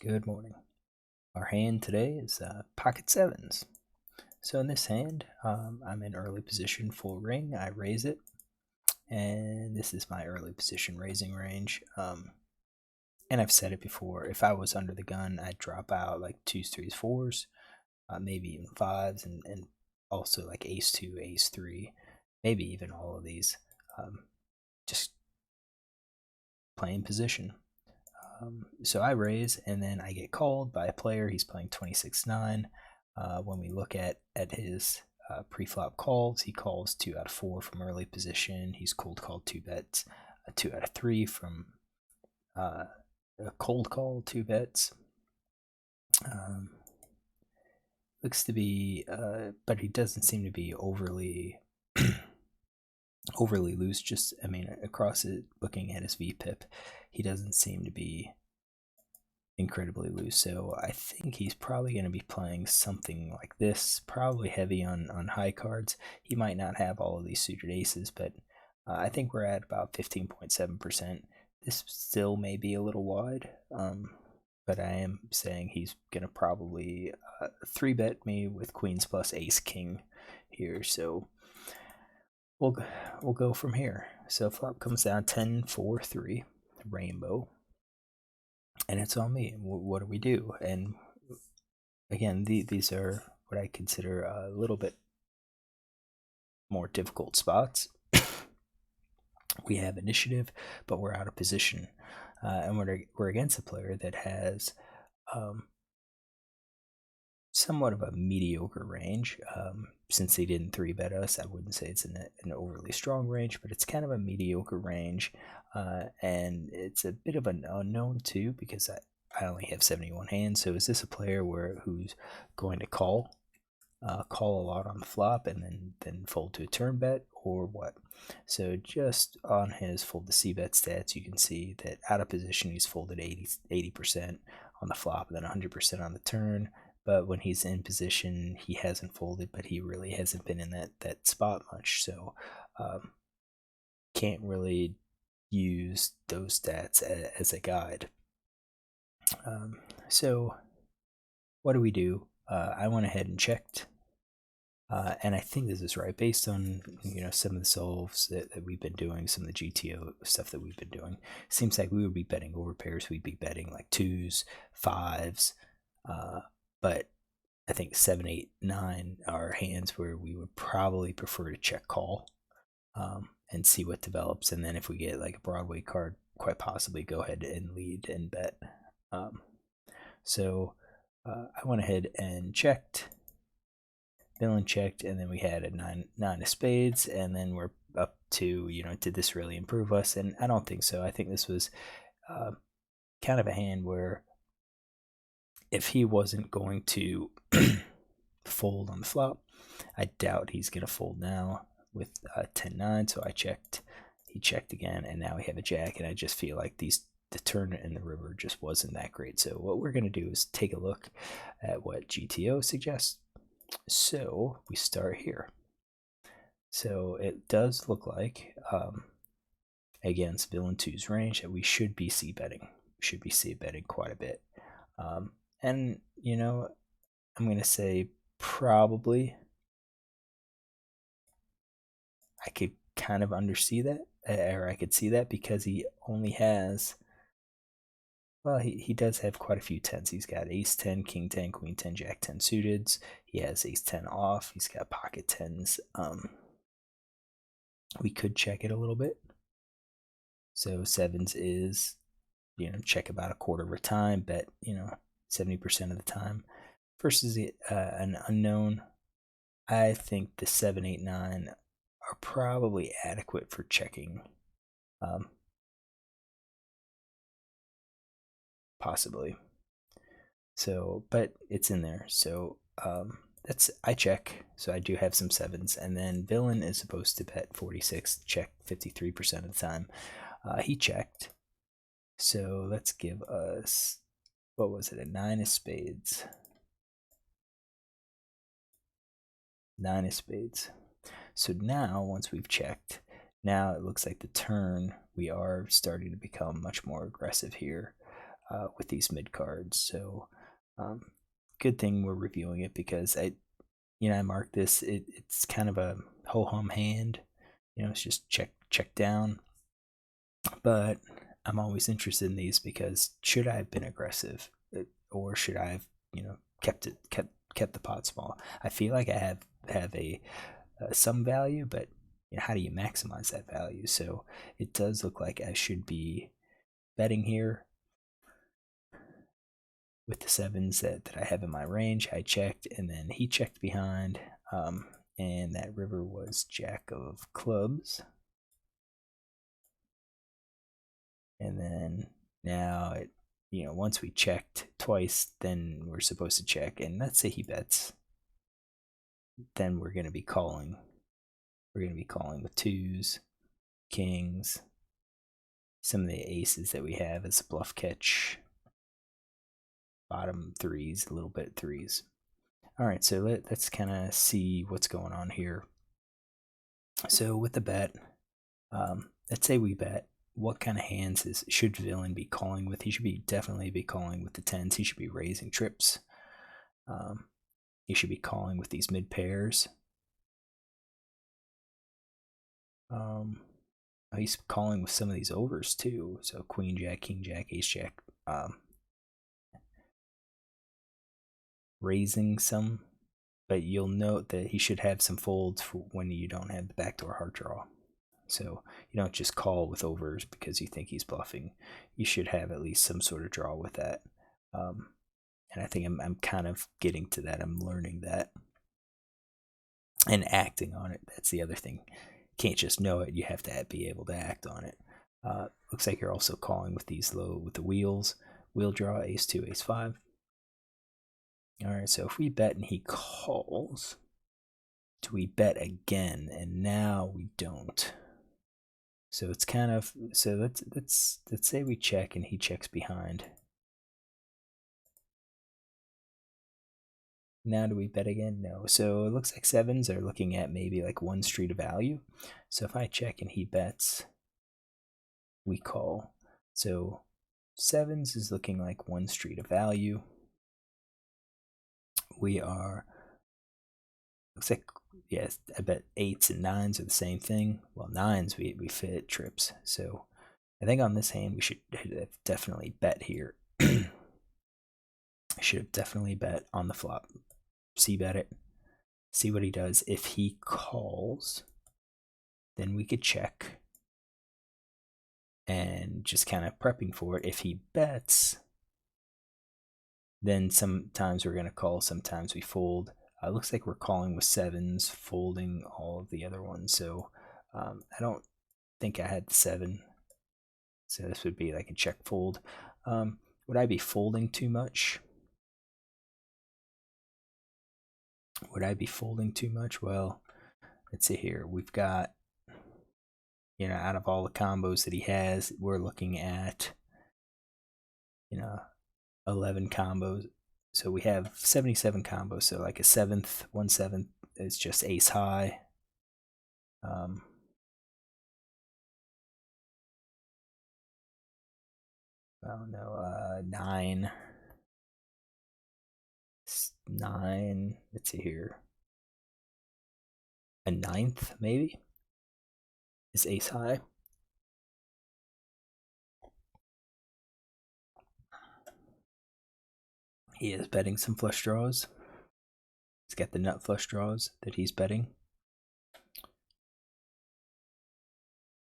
Good morning. Our hand today is pocket sevens. So in this hand, I'm in early position full ring. I raise it, and this is my early position raising range. And I've said it before. If I was under the gun, I'd drop out like twos, threes, fours, maybe even fives, and also like ace two, ace three, maybe even all of these. Just playing position. So I raise, and then I get called by a player. He's playing 26-9. When we look at his pre-flop calls, he calls 2 out of 4 from early position. He's cold called 2 bets, 2 out of 3 from a cold call 2 bets. Looks to be, but he doesn't seem to be overly overly loose. Just, I mean, across it, looking at his VPIP, he doesn't seem to be incredibly loose. So I think he's probably going to be playing something like this, probably heavy on high cards. He might not have all of these suited aces, but I think we're at about 15.7%. This still may be a little wide, but I am saying he's going to probably 3-bet me with queens plus ace king here. So we'll go from here. So flop comes down 10-4-3 rainbow, and it's on me. What do we do? And again, these are what I consider a little bit more difficult spots. We have initiative, but we're out of position, and we're against a player that has somewhat of a mediocre range. Since they didn't 3-bet us, I wouldn't say it's an overly strong range, but it's kind of a mediocre range, and it's a bit of an unknown too, because I only have 71 hands. So is this a player who's going to call a lot on the flop and then fold to a turn bet, or what? So just on his fold to c-bet stats, you can see that out of position he's folded 80% on the flop and then 100% on the turn. But when he's in position, he hasn't folded, but he really hasn't been in that spot much. So can't really use those stats as a guide. So what do we do? I went ahead and checked, and I think this is right based on some of the solves that we've been doing, some of the GTO stuff that we've been doing. Seems like we would be betting over pairs. We'd be betting like twos, fives, but I think 7, 8, 9 are hands where we would probably prefer to check call and see what develops, and then if we get like a Broadway card, quite possibly go ahead and lead and bet. So I went ahead and checked. Villain checked, and then we had a nine of spades, and then we're up to, did this really improve us? And I don't think so. I think this was kind of a hand where if he wasn't going to fold on the flop, I doubt he's going to fold now with 10-9. So I checked, he checked again, and now we have a jack, and I just feel like the turn in the river just wasn't that great. So what we're going to do is take a look at what GTO suggests. So we start here. So it does look like against villain 2's range that we should be c-betting. Should be c-betting quite a bit. And I'm going to say probably I could kind of undersee that, or I could see that, because he only has, well, he does have quite a few tens. He's got ace 10, king 10, queen 10, jack 10 suiteds. He has ace 10 off. He's got pocket tens. We could check it a little bit. So sevens is, check about a quarter of a time, bet, 70% of the time. Versus an unknown, I think the 7, 8, 9 are probably adequate for checking. Possibly. So, but it's in there. So I check. So I do have some sevens, and then villain is supposed to bet 46, check 53% of the time. He checked. So let's give us, what was it, a 9 of spades. 9 of spades. So now, once we've checked, now it looks like the turn, we are starting to become much more aggressive here. with these mid cards. So good thing we're reviewing it, because I marked this. It's kind of a ho hum hand. It's just check down. But I'm always interested in these, because should I have been aggressive, or should I have kept the pot small? I feel like I have a some value, but how do you maximize that value? So it does look like I should be betting here with the sevens that I have in my range. I checked, and then he checked behind, and that river was jack of clubs. And then now once we checked twice, then we're supposed to check, and let's say he bets, then we're going to be calling. We're going to be calling with twos, kings, some of the aces that we have as a bluff catch, bottom threes, a little bit threes. All right, so let's kind of see what's going on here. So with the bet, let's say we bet. What kind of hands should villain be calling with? He should definitely be calling with the tens. He should be raising trips. He should be calling with these mid pairs. He's calling with some of these overs too. So queen jack, king jack, ace jack. Raising some, but you'll note that he should have some folds for when you don't have the backdoor heart draw. So you don't just call with overs because you think he's bluffing. You should have at least some sort of draw with that. And I think I'm kind of getting to that. I'm learning that and acting on it. That's the other thing. Can't just know it. You have to be able to act on it. Looks like you're also calling with these with the wheels. Wheel draw, ace 2, ace 5. All right, so if we bet and he calls, do we bet again? And now we don't. So it's kind of, so let's say we check and he checks behind. Now do we bet again? No. So it looks like sevens are looking at maybe like one street of value. So if I check and he bets, we call. So sevens is looking like one street of value. We are, looks like, yes, I bet eights and nines are the same thing. Well, nines we fit trips. So I think on this hand we should have definitely bet here. Should have definitely bet on the flop. C-bet it. See what he does. If he calls, then we could check and just kind of prepping for it. If he bets, then sometimes we're going to call, sometimes we fold. Looks like we're calling with sevens, folding all of the other ones. So I don't think I had the 7. So this would be like a check fold. Would I be folding too much? Would I be folding too much? Well, let's see here. We've got, out of all the combos that he has, we're looking at, 11 combos. So we have 77 combos. So like a 7th, 1/7 is just ace high. Oh no, 9. 9. Let's see here. A 9th maybe is ace high. He is betting some flush draws. He's got the nut flush draws that he's betting.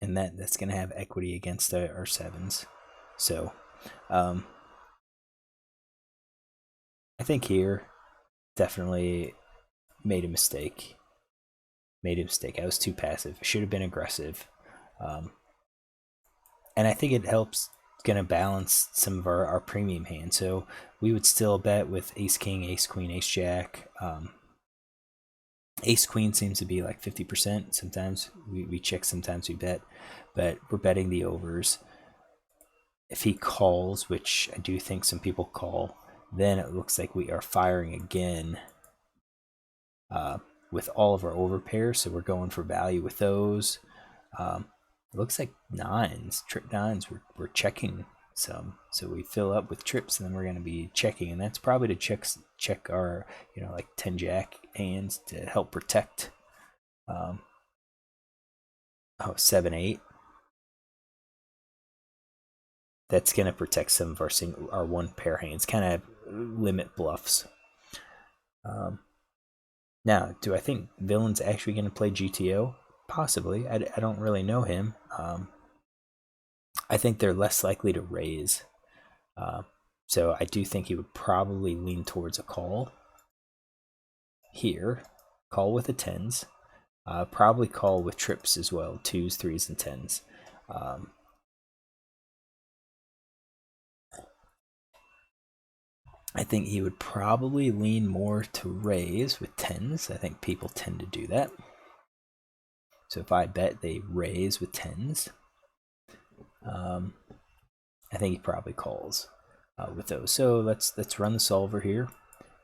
And that's going to have equity against our 7s. So, I think here definitely made a mistake. I was too passive. Should have been aggressive. And I think it helps going to balance some of our premium hands. So we would still bet with ace king, ace queen, ace jack. Ace queen seems to be like 50%. Sometimes we check, sometimes we bet, but we're betting the overs. If he calls, which I do think some people call, then it looks like we are firing again with all of our over pairs. So we're going for value with those. It looks like 9s, trick 9s. We're checking some. So we fill up with trips, and then we're going to be checking, and that's probably to check our, like 10 jack hands to help protect. 7-8. That's going to protect some of our one pair hands, kind of limit bluffs. Now, do I think Villain's actually going to play GTO? Possibly. I don't really know him. I think they're less likely to raise. So I do think he would probably lean towards a call here. Call with the 10s. Probably call with trips as well. 2s, 3s, and 10s. I think he would probably lean more to raise with 10s. I think people tend to do that. So if I bet they raise with 10s, I think he probably calls with those. So let's run the solver here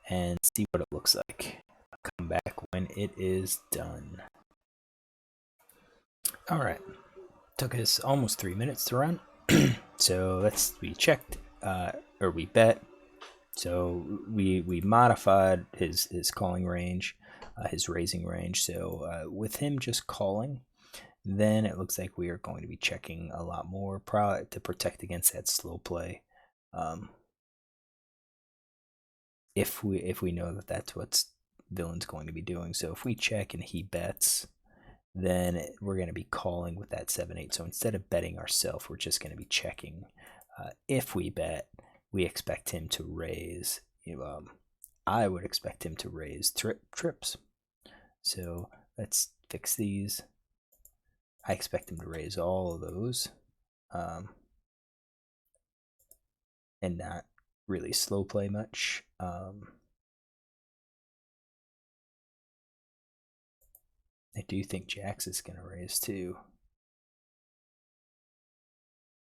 and see what it looks like. I'll come back when it is done. All right, took us almost 3 minutes to run. So we checked or we bet. So we modified his calling range, his raising range. So with him just calling, then it looks like we are going to be checking a lot more to protect against that slow play. If we know that that's what Villain's going to be doing. So if we check and he bets, then we're going to be calling with that 7-8. So instead of betting ourselves, we're just going to be checking. If we bet, we expect him to raise. I would expect him to raise trips. So let's fix these. I expect him to raise all of those, and not really slow play much. I do think Jax is going to raise too.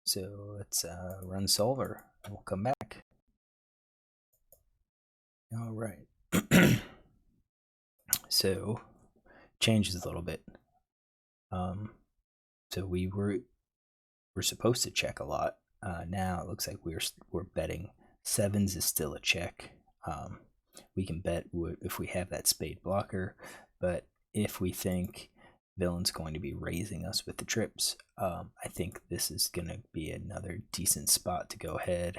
So let's run solver. We'll come back. All right. So changes a little bit. So we're supposed to check a lot. Now it looks like we're betting. 7s is still a check. We can bet if we have that spade blocker, but if we think Villain's going to be raising us with the trips, I think this is going to be another decent spot to go ahead.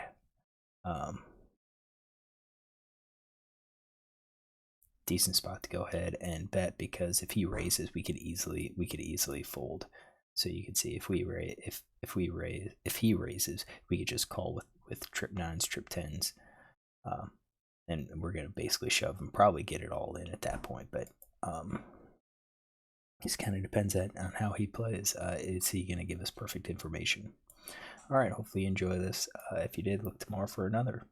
Decent spot to go ahead and bet, because if he raises, we could easily fold. So you can see if he raises, we could just call with trip 9s, trip 10s, and we're gonna basically shove and probably get it all in at that point. But it kind of depends on how he plays. Is he gonna give us perfect information? All right, hopefully you enjoy this. If you did, look tomorrow for another.